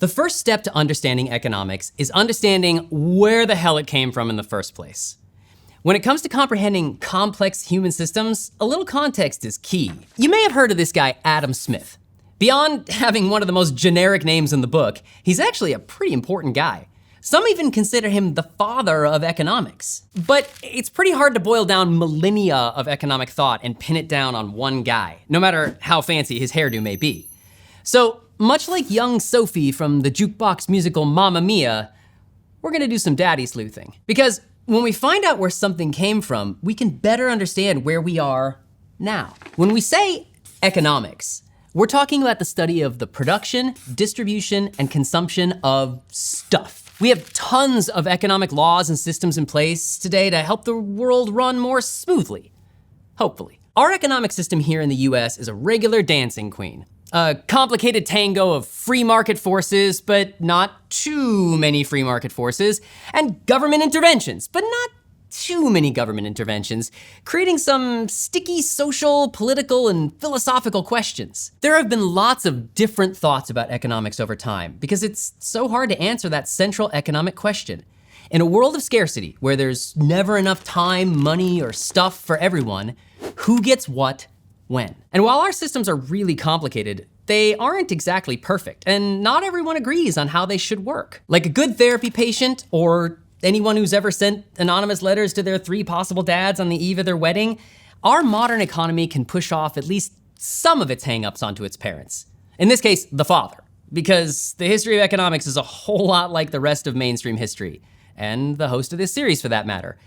The first step to understanding economics is understanding where the hell it came from in the first place. When it comes to comprehending complex human systems, a little context is key. You may have heard of this guy, Adam Smith. Beyond having one of the most generic names in the book, he's actually a pretty important guy. Some even consider him the father of economics. But it's pretty hard to boil down millennia of economic thought and pin it down on one guy, no matter how fancy his hairdo may be. So, much like young Sophie from the jukebox musical Mamma Mia, we're gonna do some daddy sleuthing. Because when we find out where something came from, we can better understand where we are now. When we say economics, we're talking about the study of the production, distribution, and consumption of stuff. We have tons of economic laws and systems in place today to help the world run more smoothly, hopefully. Our economic system here in the US is a regular dancing queen. A complicated tango of free market forces, but not too many free market forces, and government interventions, but not too many government interventions, creating some sticky social, political, and philosophical questions. There have been lots of different thoughts about economics over time, because it's so hard to answer that central economic question. In a world of scarcity, where there's never enough time, money, or stuff for everyone, who gets what, when? And while our systems are really complicated, they aren't exactly perfect, and not everyone agrees on how they should work. Like a good therapy patient, or anyone who's ever sent anonymous letters to their 3 possible dads on the eve of their wedding, our modern economy can push off at least some of its hangups onto its parents. In this case, the father, because the history of economics is a whole lot like the rest of mainstream history, and the host of this series for that matter.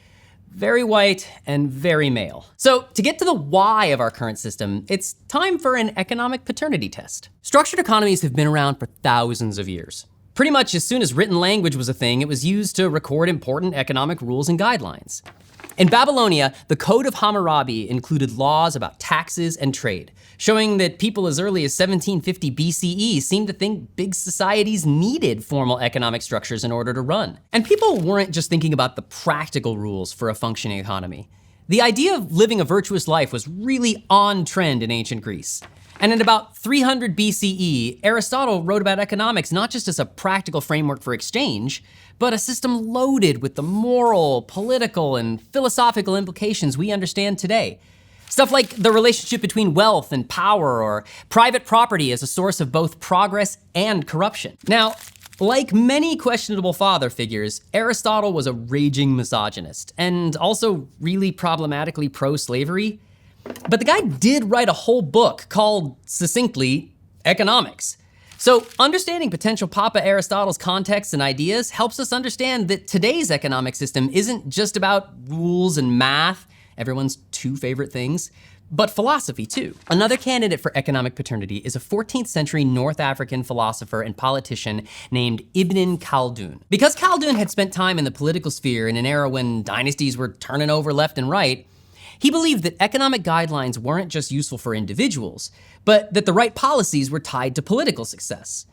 Very white and very male. So to get to the why of our current system, it's time for an economic paternity test. Structured economies have been around for thousands of years. Pretty much as soon as written language was a thing, it was used to record important economic rules and guidelines. In Babylonia, the Code of Hammurabi included laws about taxes and trade, showing that people as early as 1750 BCE seemed to think big societies needed formal economic structures in order to run. And people weren't just thinking about the practical rules for a functioning economy. The idea of living a virtuous life was really on trend in ancient Greece. And in about 300 BCE, Aristotle wrote about economics not just as a practical framework for exchange, but a system loaded with the moral, political, and philosophical implications we understand today. Stuff like the relationship between wealth and power, or private property as a source of both progress and corruption. Now, like many questionable father figures, Aristotle was a raging misogynist, and also really problematically pro-slavery. But the guy did write a whole book called, succinctly, Economics. So understanding potential Papa Aristotle's context and ideas helps us understand that today's economic system isn't just about rules and math, everyone's 2 favorite things, but philosophy too. Another candidate for economic paternity is a 14th century North African philosopher and politician named Ibn Khaldun. Because Khaldun had spent time in the political sphere in an era when dynasties were turning over left and right, he believed that economic guidelines weren't just useful for individuals, but that the right policies were tied to political success.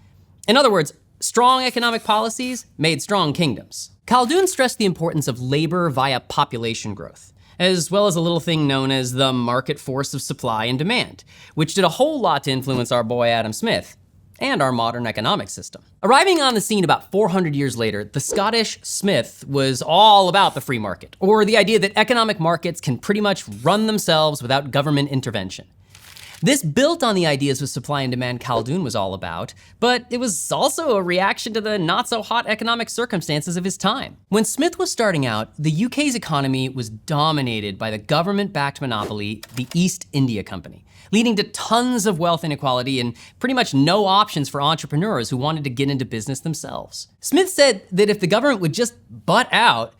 In other words, strong economic policies made strong kingdoms. Khaldun stressed the importance of labor via population growth, as well as a little thing known as the market force of supply and demand, which did a whole lot to influence our boy Adam Smith and our modern economic system. Arriving on the scene about 400 years later, the Scottish Smith was all about the free market, or the idea that economic markets can pretty much run themselves without government intervention. This built on the ideas of supply and demand Khaldun was all about, but it was also a reaction to the not-so-hot economic circumstances of his time. When Smith was starting out, the UK's economy was dominated by the government-backed monopoly, the East India Company, leading to tons of wealth inequality and pretty much no options for entrepreneurs who wanted to get into business themselves. Smith said that if the government would just butt out,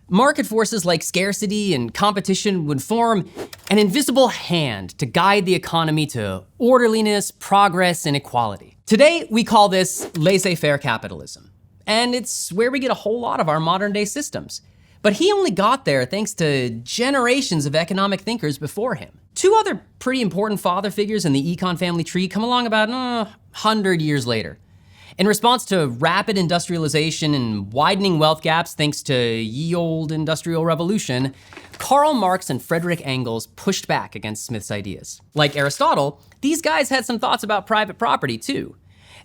market forces like scarcity and competition would form an invisible hand to guide the economy to orderliness, progress, and equality. Today, we call this laissez-faire capitalism, and it's where we get a whole lot of our modern-day systems. But he only got there thanks to generations of economic thinkers before him. 2 other pretty important father figures in the econ family tree come along about 100 years later. In response to rapid industrialization and widening wealth gaps thanks to ye olde industrial revolution, Karl Marx and Friedrich Engels pushed back against Smith's ideas. Like Aristotle, these guys had some thoughts about private property too.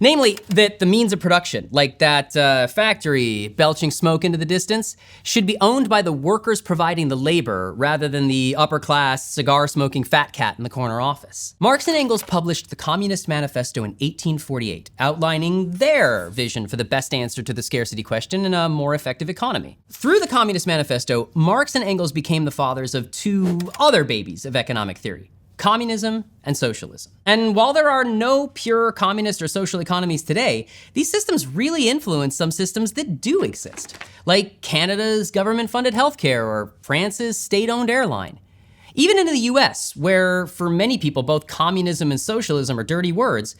Namely, that the means of production, like that factory belching smoke into the distance, should be owned by the workers providing the labor rather than the upper-class, cigar-smoking fat cat in the corner office. Marx and Engels published the Communist Manifesto in 1848, outlining their vision for the best answer to the scarcity question in a more effective economy. Through the Communist Manifesto, Marx and Engels became the fathers of two other babies of economic theory: communism and socialism. And while there are no pure communist or social economies today, these systems really influence some systems that do exist, like Canada's government-funded healthcare or France's state-owned airline. Even in the US, where for many people both communism and socialism are dirty words,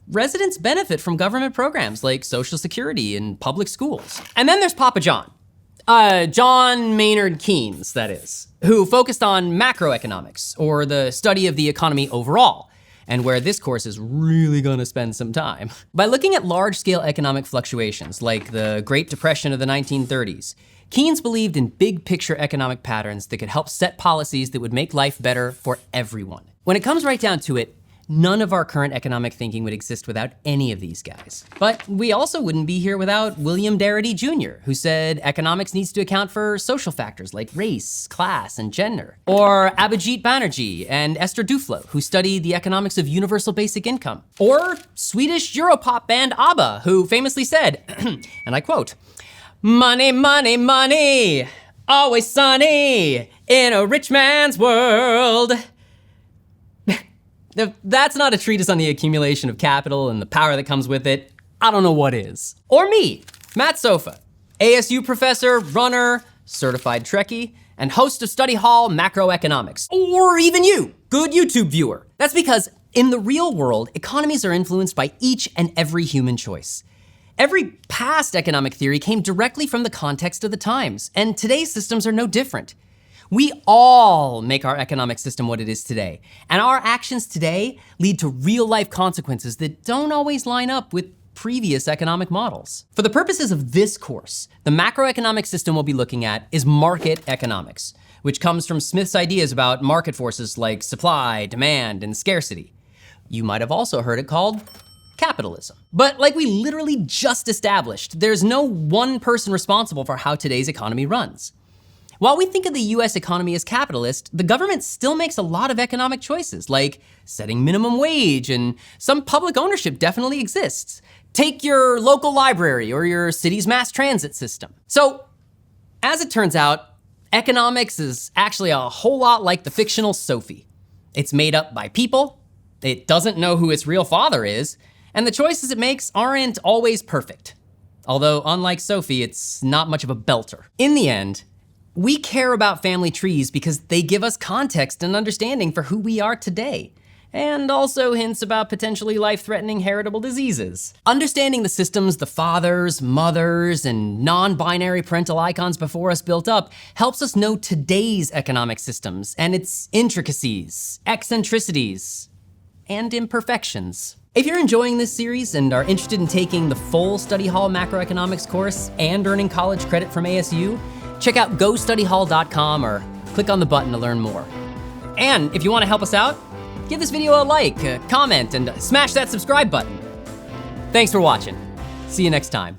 residents benefit from government programs like Social Security and public schools. And then there's Papa John. John Maynard Keynes, that is, who focused on macroeconomics, or the study of the economy overall, and where this course is really gonna spend some time. By looking at large-scale economic fluctuations, like the Great Depression of the 1930s, Keynes believed in big-picture economic patterns that could help set policies that would make life better for everyone. When it comes right down to it, none of our current economic thinking would exist without any of these guys. But we also wouldn't be here without William Darity Jr., who said economics needs to account for social factors like race, class, and gender. Or Abhijit Banerjee and Esther Duflo, who studied the economics of universal basic income. Or Swedish Europop band ABBA, who famously said, and I quote, "Money, money, money, always sunny in a rich man's world." If that's not a treatise on the accumulation of capital and the power that comes with it, I don't know what is. Or me, Matt Sopha, ASU professor, runner, certified Trekkie, and host of Study Hall Macroeconomics. Or even you, good YouTube viewer. That's because in the real world, economies are influenced by each and every human choice. Every past economic theory came directly from the context of the times, and today's systems are no different. We all make our economic system what it is today, and our actions today lead to real-life consequences that don't always line up with previous economic models. For the purposes of this course, the macroeconomic system we'll be looking at is market economics, which comes from Smith's ideas about market forces like supply, demand, and scarcity. You might have also heard it called capitalism. But like we literally just established, there's no one person responsible for how today's economy runs. While we think of the US economy as capitalist, the government still makes a lot of economic choices, like setting minimum wage, and some public ownership definitely exists. Take your local library or your city's mass transit system. So, as it turns out, economics is actually a whole lot like the fictional Sophie. It's made up by people, it doesn't know who its real father is, and the choices it makes aren't always perfect. Although, unlike Sophie, it's not much of a belter. In the end, we care about family trees because they give us context and understanding for who we are today, and also hints about potentially life-threatening heritable diseases. Understanding the systems the fathers, mothers, and non-binary parental icons before us built up helps us know today's economic systems and its intricacies, eccentricities, and imperfections. If you're enjoying this series and are interested in taking the full Study Hall Macroeconomics course and earning college credit from ASU, check out gostudyhall.com or click on the button to learn more. And if you want to help us out, give this video a like, a comment, and smash that subscribe button. Thanks for watching. See you next time.